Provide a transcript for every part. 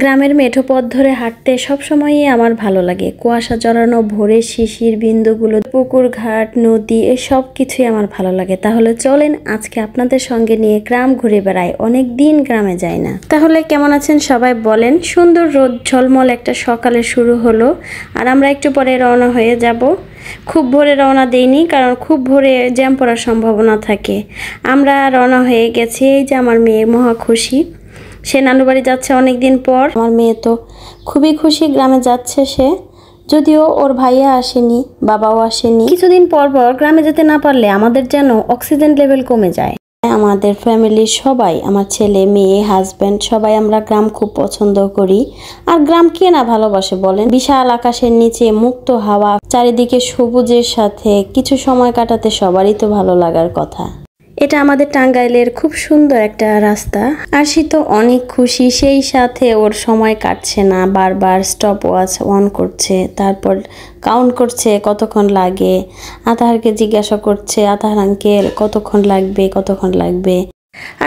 গ্রামের মেঠো পথ ধরে হাঁটতে সবসময়ই আমার ভালো লাগে। কুয়াশা জড়ানো ভোরের শিশির বিন্দুগুলো, পুকুর ঘাট নদী সব কিছুই আমার ভালো লাগে। তাহলে চলেন আজকে আপনাদের সঙ্গে নিয়ে গ্রাম ঘুরে বেড়াই। অনেক দিন গ্রামে যাই না। তাহলে কেমন আছেন সবাই বলেন। সুন্দর রোদ ঝলমল একটা সকালে শুরু হলো, আর আমরা একটু পরে রওনা হয়ে যাব। খুব ভোরে রওনা দেইনি, কারণ খুব ভোরে জ্যাম পড়ার সম্ভাবনা থাকে। আমরা রওনা হয়ে গেছি। এই যে আমার মেয়ে মহা খুশি, সে নানু বাড়ি যাচ্ছে অনেক দিন পর। আমার মেয়ে তো খুবই খুশি, গ্রামে যাচ্ছে সে। যদিও ওর ভাইয়া আসেনি, বাবাও আসেনি। কিছুদিন পর পর গ্রামে যেতে না পারলে আমাদের যেন অক্সিজেন লেভেল কমে যায়। আমাদের ফ্যামিলির সবাই, আমার ছেলে মেয়ে হাজব্যান্ড সবাই আমরা গ্রাম খুব পছন্দ করি। আর গ্রাম কে না ভালোবাসে বলেন। বিশাল আকাশের নিচে মুক্ত হাওয়া, চারিদিকে সবুজের সাথে কিছু সময় কাটাতে সবারই তো ভালো লাগার কথা। এটা আমাদের টাঙ্গাইলের খুব সুন্দর একটা রাস্তা। আরশি তো অনেক খুশি, সেই সাথে ওর সময় কাটছে না, বারবার স্টপ ওয়াচ অন করছে, তারপর কাউন্ট করছে কতক্ষণ লাগে। আতাহারকে জিজ্ঞাসা করছে, আতাহার আঙ্কেল কতক্ষণ লাগবে।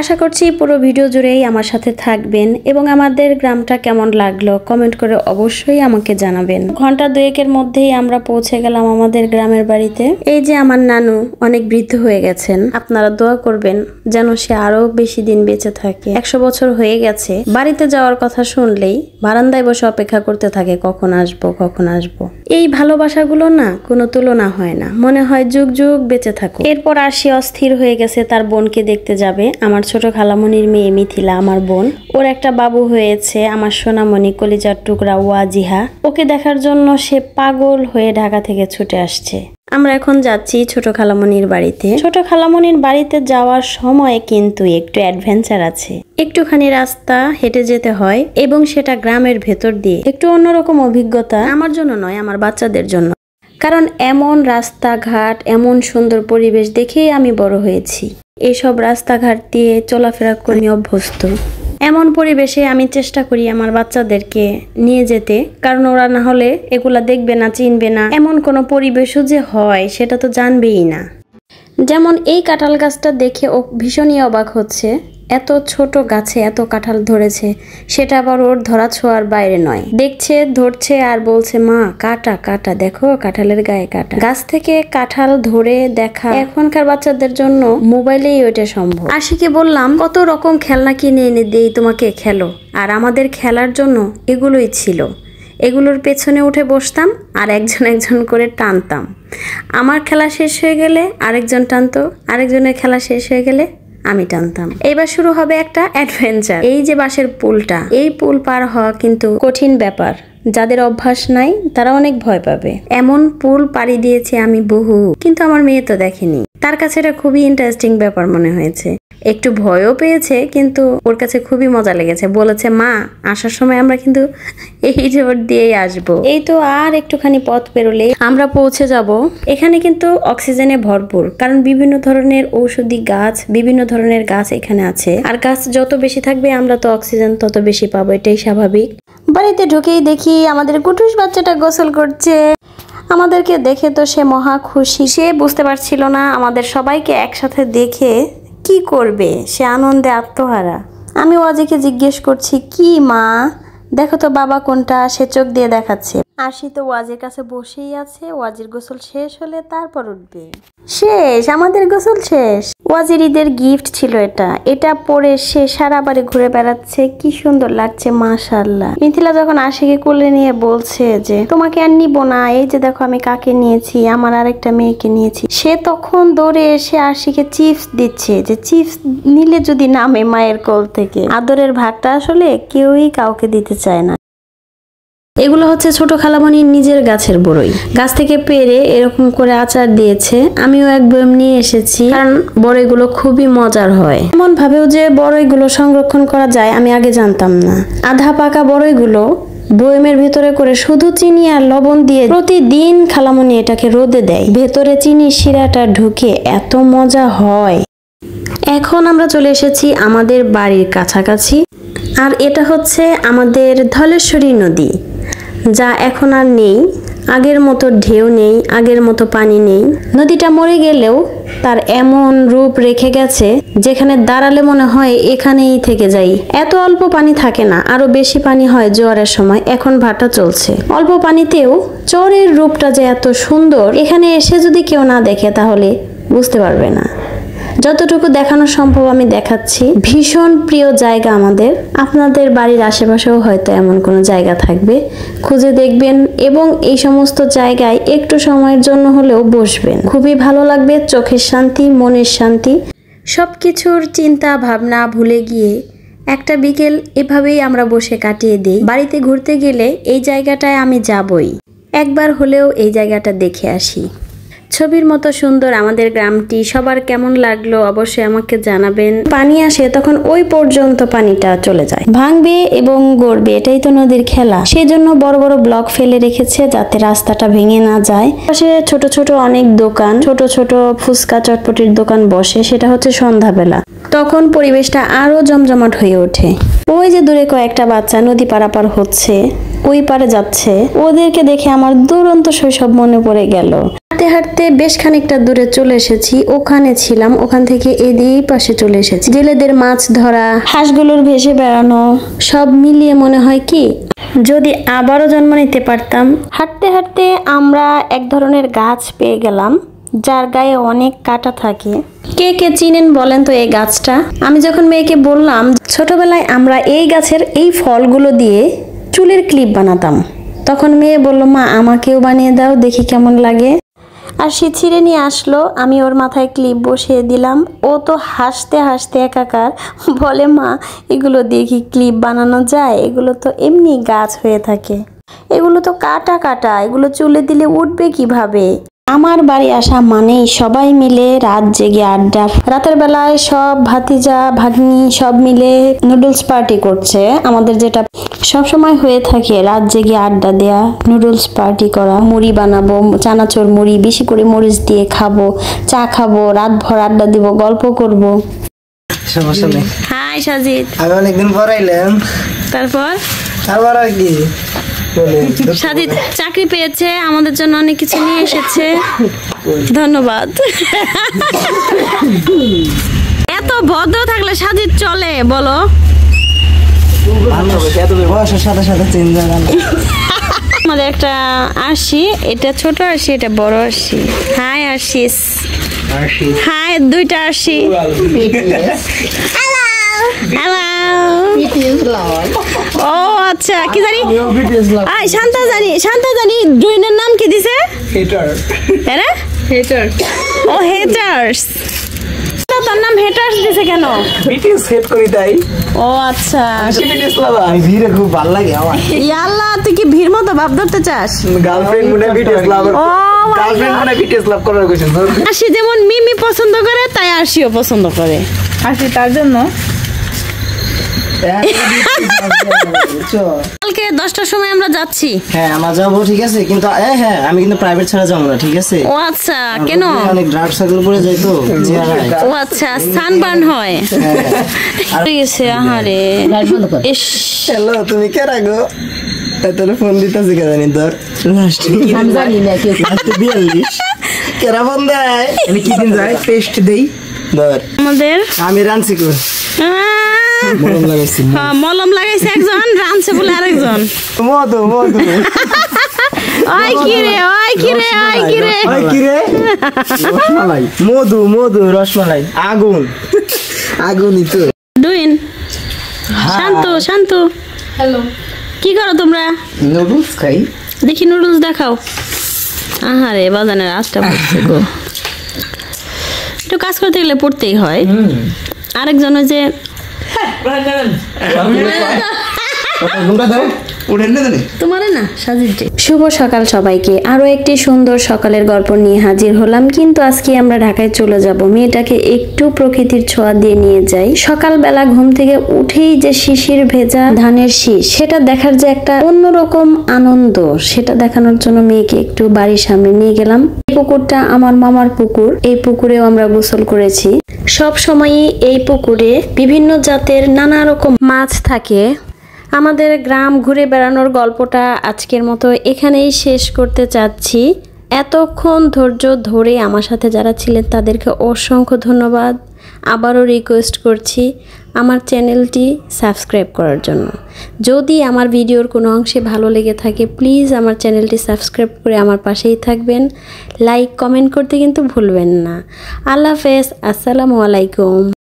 আশা করছি পুরো ভিডিও জুড়েই আমার সাথে থাকবেন এবং আমাদের গ্রামটা কেমন লাগলো কমেন্ট করে অবশ্যই আমাকে জানাবেন। ঘন্টা দুয়েকের মধ্যেই আমরা পৌঁছে গেলাম আমাদের গ্রামের বাড়িতে। এই যে আমার নানু অনেক বৃদ্ধ হয়ে গেছেন, আপনারা দোয়া করবেন যেন সে আরো বেশি দিন বেঁচে থাকে। 100 বছর হয়ে গেছে। বাড়িতে যাওয়ার কথা শুনলেই বারান্দায় বসে অপেক্ষা করতে থাকে, কখন আসবো। এই ভালোবাসাগুলো না কোনো তুলনা হয় না, মনে হয় যুগ যুগ বেঁচে থাকো। এরপর আরশি অস্থির হয়ে গেছে, তার বোনকে দেখতে যাবে। আমার ছোট খালামণির মেয়ে মিথিলা, আমার বোন, ওর একটা বাবু হয়েছে, আমার সোনামণি কলিজার টুকরা ওয়াজিহা। ওকে দেখার জন্য সে পাগল হয়ে ঢাকা থেকে ছুটে আসছে। আমরা এখন যাচ্ছি ছোট খালামণির বাড়িতে। ছোট খালামণির বাড়িতে যাওয়ার সময় কিন্তু একটু অ্যাডভেঞ্চার আছে। একটুখানি রাস্তা হেঁটে যেতে হয় এবং সেটা গ্রামের ভেতর দিয়ে। একটু অন্যরকম অভিজ্ঞতা, আমার জন্য নয়, আমার বাচ্চাদের জন্য। কারণ এমন রাস্তাঘাট, এমন সুন্দর পরিবেশ দেখেই আমি বড় হয়েছি। এইসব রাস্তাঘাট দিয়ে চলাফেরা করে অভ্যস্ত। এমন পরিবেশে আমি চেষ্টা করি আমার বাচ্চাদেরকে নিয়ে যেতে, কারণ ওরা না হলে এগুলা দেখবে না, চিনবে না। এমন কোনো পরিবেশও যে হয় সেটা তো জানবেই না। যেমন এই কাঁঠাল গাছটা দেখে ও ভীষণই অবাক হচ্ছে, এত ছোট গাছে এত কাঁঠাল ধরেছে, সেটা আবার ওর ধরা ছোঁয়ার বাইরে নয়। দেখছে, ধরছে আর বলছে, মা কাটা, দেখো কাঁঠালের গায়ে কাটা। গাছ থেকে কাঁঠাল ধরে দেখা এখনকার বাচ্চাদের জন্য মোবাইলেই ওইটা সম্ভব। আশিকে বললাম কত রকম খেলনা কিনে এনে দেই তোমাকে, খেলো। আর আমাদের খেলার জন্য এগুলোই ছিল। এগুলোর পেছনে উঠে বসতাম আর একজন করে টানতাম। আমার খেলা শেষ হয়ে গেলে আরেকজন টানতো, আরেকজনের খেলা শেষ হয়ে গেলে আমি টানতাম। এবার শুরু হবে একটা অ্যাডভেঞ্চার। এই যে বাঁশের পুলটা, এই পুল পার হওয়া কিন্তু কঠিন ব্যাপার। যাদের অভ্যাস নাই তারা অনেক ভয় পাবে। এমন পুল পাড়ি দিয়েছি আমি বহু, কিন্তু আমার মেয়ে তো দেখেনি। তার কাছে এটা খুবই ইন্টারেস্টিং ব্যাপার মনে হয়েছে। একটু ভয়ও পেয়েছে, কিন্তু ওর কাছে খুবই মজা লেগেছে। বলেছে, মা আসার সময় আমরা কিন্তু এই রোড দিয়েই আসবো। এই তো আর একটুখানি পথ পেরোলে আমরা পৌঁছে যাব। এখানে কিন্তু অক্সিজেনে ভরপুর, কারণ বিভিন্ন ধরনের ঔষধি গাছ, বিভিন্ন ধরনের গাছ এখানে আছে। আর গাছ যত বেশি থাকবে আমরা তো অক্সিজেন তত বেশি পাবো, এটাই স্বাভাবিক। বাড়িতে ঢুকেই দেখি আমাদের কুটুস বাচ্চাটা গোসল করছে। আমাদেরকে দেখে তো সে মহা খুশি। সে বুঝতে পারছিল না আমাদের সবাইকে একসাথে দেখে কি করবে, সে আনন্দে আত্মহারা। আমি ওয়াজিকে জিজ্ঞেস করছি, কি মা দেখো তো বাবা কোনটা, সে চোখ দিয়ে দেখাচ্ছে। আশি তো ওয়াজির কাছে বসেই আছে। ওয়াজির গোসল শেষ হলে তারপর উঠবে। শেষ, আমাদের গোসল শেষ। ওয়াজির ঈদের গিফট ছিল এটা পরে সে সারা বাড়ি ঘুরে বেড়াচ্ছে, কি সুন্দর লাগছে মাশাআল্লাহ। মিথিলা যখন আশিকে কোলে নিয়ে বলছে যে তোমাকে আর নিব না, এই যে দেখো আমি কাকে নিয়েছি, আমার আরেকটা মেয়েকে নিয়েছি, সে তখন দৌড়ে এসে আশিকে চিপস দিচ্ছে, যে চিপস নিলে যদি নামে মায়ের কোল থেকে। আদরের ভাগটা আসলে কেউই কাউকে দিতে চায় না। এগুলো হচ্ছে ছোট খালামণির নিজের গাছের বড়ই। গাছ থেকে পেরে এরকম করে আচার দিয়েছে। আমিও এক বয়ম নিয়ে এসেছি, কারণ বড়ইগুলো খুবই মজার হয়। এমন ভাবেও যে বড়ইগুলো সংরক্ষণ করা যায় আমি আগে জানতাম না। আধা পাকা বড়ইগুলো বয়মের ভেতরে করে শুধু চিনি আর লবণ দিয়ে প্রতিদিন খালামণি এটাকে রোদে দেয়। ভেতরে চিনির শিরাটা ঢুকে এত মজা হয়। এখন আমরা চলে এসেছি আমাদের বাড়ির কাছাকাছি, আর এটা হচ্ছে আমাদের ধলেশ্বরী নদী, যা এখন আর নেই। আগের মতো ঢেউ নেই, আগের মতো পানি নেই। নদীটা মরে গেলেও তার এমন রূপ রেখে গেছে যেখানে দাঁড়ালে মনে হয় এখানেই থেকে যাই। এত অল্প পানি থাকে না, আরো বেশি পানি হয় জোয়ারের সময়। এখন ভাটা চলছে। অল্প পানিতেও চরের রূপটা যে এত সুন্দর, এখানে এসে যদি কেউ না দেখে তাহলে বুঝতে পারবে না। যতটুকু দেখানো সম্ভব আমি দেখাচ্ছি। ভীষণ প্রিয় জায়গা আমাদের। আপনাদের বাড়ির আশেপাশেও হয়তো এমন কোনো জায়গা থাকবে, খুঁজে দেখবেন এবং এই সমস্ত জায়গায় একটু সময়ের জন্য হলেও বসবেন। খুবই ভালো লাগবে, চোখের শান্তি, মনের শান্তি, সবকিছুর চিন্তা ভাবনা ভুলে গিয়ে একটা বিকেল এভাবেই আমরা বসে কাটিয়ে দিই। বাড়িতে ঘুরতে গেলে এই জায়গাটায় আমি যাবই, একবার হলেও এই জায়গাটা দেখে আসি। ছবির মতো সুন্দর আমাদের গ্রামটি। সবার কেমন লাগলো অবশ্যই আমাকে জানাবেন। পানি আসে তখন ওই পর্যন্ত পানিটা চলে যায়, ভাঙবে এবং গড়বে, এটাই তো নদীর খেলা। সেই জন্য বড় বড় ব্লক ফেলে রেখেছে যাতে রাস্তাটা ভেঙে না যায়। পাশে ছোট ছোট অনেক দোকান, ছোট ছোট ফুচকা চটপটির দোকান বসে, সেটা হচ্ছে সন্ধ্যাবেলা। তখন পরিবেশটা আরো জমজমাট হয়ে ওঠে। ওই যে দূরে কয়েকটা বাচ্চা নদী পারাপার হচ্ছে, ওই পারে যাচ্ছে, ওদেরকে দেখে আমার দুরন্ত শৈশব মনে পড়ে গেল। হাঁটতে হাঁটতে বেশ খানিকটা দূরে চলে এসেছি। ওখানে ছিলাম, ওখান থেকে এই পাশে চলে এসেছি। জেলেদের মাছ ধরা, হাঁসগুলোর ভেসে বেড়ানো, সব মিলিয়ে মনে হয় কি যদি আবারও জন্ম নিতে পারতাম। হাঁটতে হাঁটতে আমরা এক ধরনের গাছ পেয়ে গেলাম যার গায়ে অনেক কাঁটা থাকে। কে কে চিনেন বলেন তো এই গাছটা? আমি যখন মেয়েকে বললাম ছোটবেলায় আমরা এই গাছের এই ফলগুলো দিয়ে চুলের ক্লিপ বানাতাম, তখন মেয়ে বলল, মা আমাকেও বানিয়ে দাও, দেখি কেমন লাগে। আর সে ছিঁড়ে নিয়ে আসলো, আমি ওর মাথায় ক্লিপ বসিয়ে দিলাম। ও তো হাসতে হাসতে একাকার, বলে মা এগুলো দিয়ে কি ক্লিপ বানানো যায়? এগুলো তো এমনি গাছ হয়ে থাকে, এগুলো তো কাটা কাটা, এগুলো চুলে দিলে উঠবে কিভাবে? আমার বাড়ি আসা মানেই সবাই মিলে রাত জেগে আড্ডা। রাতের বেলায় সব ভাতিজা ভাগ্নি সব মিলে নুডলস পার্টি করছে। আমাদের যেটা সব সময় হয়ে থাকে, রাত জেগে আড্ডা দেয়া, নুডলস পার্টি করা, মুড়ি বানাবো, চানাচুর মুড়ি বেশি করে মরিচ দিয়ে খাবো, চা খাবো, রাত ভর আড্ডা দিব, গল্প করব। হাই সাজিদ, আমি অনেকদিন পর আইলাম। তারপর আর কি সাজিদ চাকরি পেয়েছে, আমাদের জন্য অনেক কিছু নিয়ে এসেছে। ধন্যবাদ। এত ভদ্র থাকলে সাজিদ চলে বলো? বয়সের সাথে সাথে চেঞ্জ হয় না। আমাদের একটা আরশি, এটা ছোট আরশি, এটা বড় আরশি। হাই আরশিস। হাই দুইটা আরশি। হ্যালো। ও আচ্ছা, কি জানি শান্তা জানি জুইনের নাম কি দিছে? ও হেটার্স। তোর নাম হেটার্স দিছে কেন? বিটিএস হেড করি তাই। ও আচ্ছা, বিটিএস লাভার। ভিড়ে খুব ভালো লাগে আমার। ইয়াল্লা, তুই কি ভিড় মতো ভাব ধরতে চাস? গার্লফ্রেন্ড মনে বিটিএস লাভার। ও গার্লফ্রেন্ড মনে বিটিএস লাভ করার কইছেন। আরশি যেমন মিমি পছন্দ করে তাই আরশিও পছন্দ করে। আরশি তার জন্য কালকে 10টার সময় আমরা যাচ্ছি। হ্যাঁ আমরা যাবো, ঠিক আছে, কিন্তু হ্যাঁ আমি কিন্তু প্রাইভেট ছাড়া যাবো না, ঠিক আছে? ও আচ্ছা, কেন? অনেক ড্রাগ সার্কেল পড়ে যায় তো চেহারায়। ও আচ্ছা, সানবার্ন হয়। ঠিক আছে, আহারে। ইস, হ্যালো, তুমি কে রাখো? তাহলে ফোন দিতেছি কে জানি তোর লাস্টে জানি না কেউ 42 কেরা ফোন দেয়। আমি কি দিন যাই টেস্ট দেই ধর। আমাদের আমি রানছি কর মলম লাগাইছি। হ্যাঁ, মলম লাগাইছে একজন, রানছে বলে আরেকজন। মধু ওই কি রে রসমালাই, মধু রসমালাই, আগুনই তো। ডুইন, শান্ত। হ্যালো, কি করো তোমরা? নুডলস খাই। দেখি নুডলস দেখাও। আহারে বাজানের আঁচটা পড়ছে গো। একটু কাজ করতে গেলে পড়তেই হয়। আরেকজন ওই যে তোমারে না সাজিদে। শুভ সকাল সবাইকে। আরো একটি সুন্দর সকালের গল্প নিয়ে হাজির হলাম। কিন্তু আজকে আমরা ঢাকায় চলে যাব, মেয়েটাকে একটু প্রকৃতির ছোঁয়া দিয়ে নিয়ে যাই। সকালবেলা ঘুম থেকে উঠেই যে শিশির ভেজা ধানের শীষ, সেটা দেখার যে একটা অন্যরকম আনন্দ, সেটা দেখানোর জন্য মেয়েকে একটু বাড়ির সামনে নিয়ে গেলাম। এই পুকুরটা আমার মামার পুকুর, এই পুকুরেও আমরা গোসল করেছি। সব সময়ই এই পুকুরে বিভিন্ন জাতের নানা রকম মাছ থাকে। আমাদের গ্রাম ঘুরে বেড়ানোর গল্পটা আজকের মতো এখানেই শেষ করতে চাচ্ছি। এতক্ষণ ধৈর্য ধরে আমার সাথে যারা ছিলেন তাদেরকে অসংখ্য ধন্যবাদ। আবারও রিকোয়েস্ট করছি আমার চ্যানেলটি সাবস্ক্রাইব করার জন্য। যদি আমার ভিডিওর কোনো অংশে ভালো লেগে থাকে প্লিজ আমার চ্যানেলটি সাবস্ক্রাইব করে আমার পাশেই থাকবেন। লাইক কমেন্ট করতে কিন্তু ভুলবেন না। আল্লাহ হাফেজ, আসসালামু আলাইকুম।